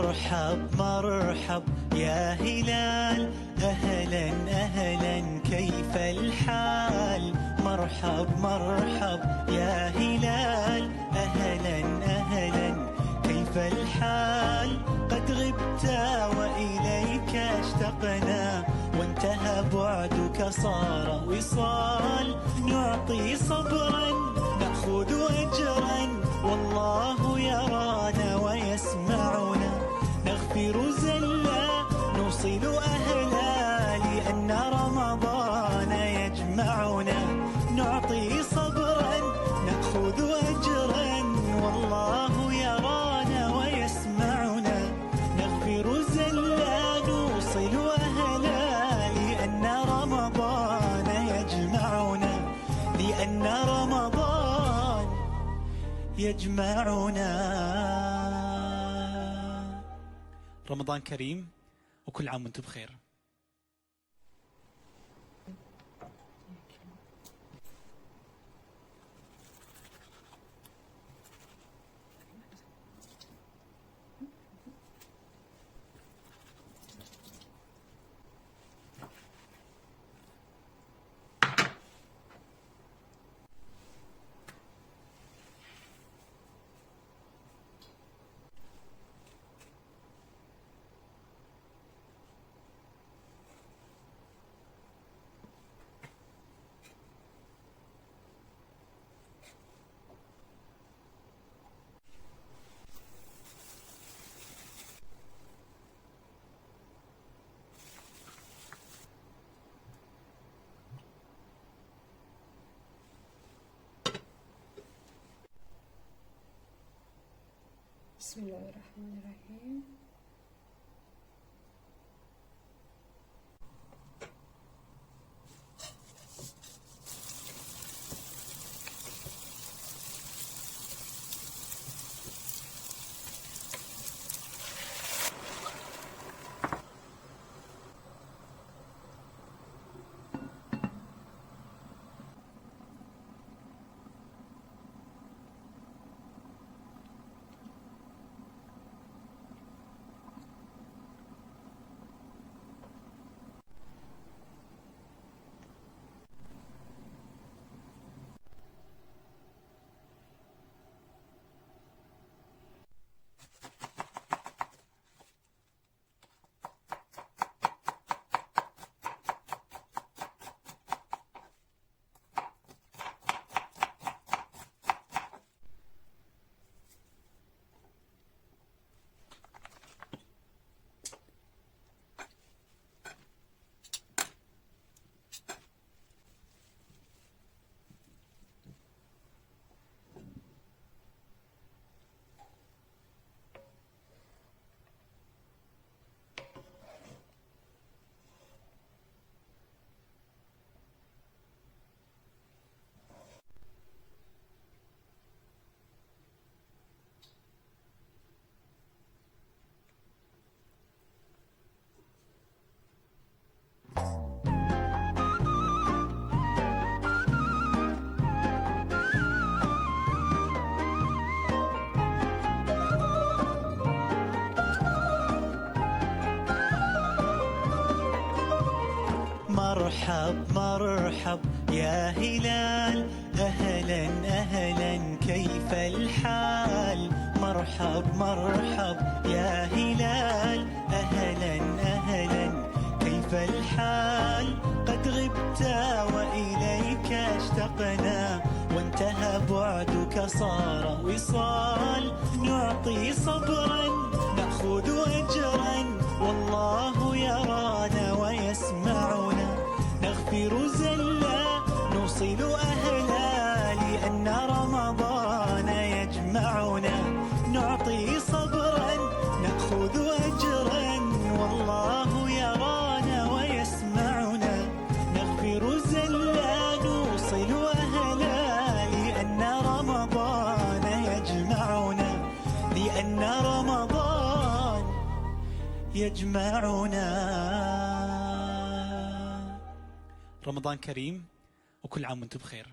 مرحب مرحب يا هلال، أهلا أهلا كيف الحال؟ مرحب مرحب يا هلال، أهلا أهلا كيف الحال؟ قد غبت وإليك اشتقنا، وانتهى بعدك صار وصال. نعطي صبرا نأخذ أجرا، والله يرانا ويسمعنا. نغفر زلا نوصل أهلا، لأن رمضان يجمعنا. نعطي صبرا نأخذ أجرا، والله يرانا ويسمعنا. نغفر زلا نوصل أهلا، لأن رمضان يجمعنا. لأن رمضان يجمعنا. رمضان كريم وكل عام وانتم بخير. بسم الله الرحمن الرحيم. مرحب مرحب يا هلال، أهلا أهلا كيف الحال؟ مرحب مرحب يا هلال، أهلا أهلا كيف الحال؟ قد غبت وإليك اشتقنا، وانتهى بعدك صار وصال. نعطي صبرا نأخذ أجرا، والله يرانا ويسمعنا. نغفر زلا نوصل أهلا، لأن رمضان يجمعنا. نعطي صبرا نأخذ أجرا، والله يرانا ويسمعنا. نغفر زلا نوصل أهلا، لأن رمضان يجمعنا. لأن رمضان يجمعنا. رمضان كريم وكل عام وانتم بخير.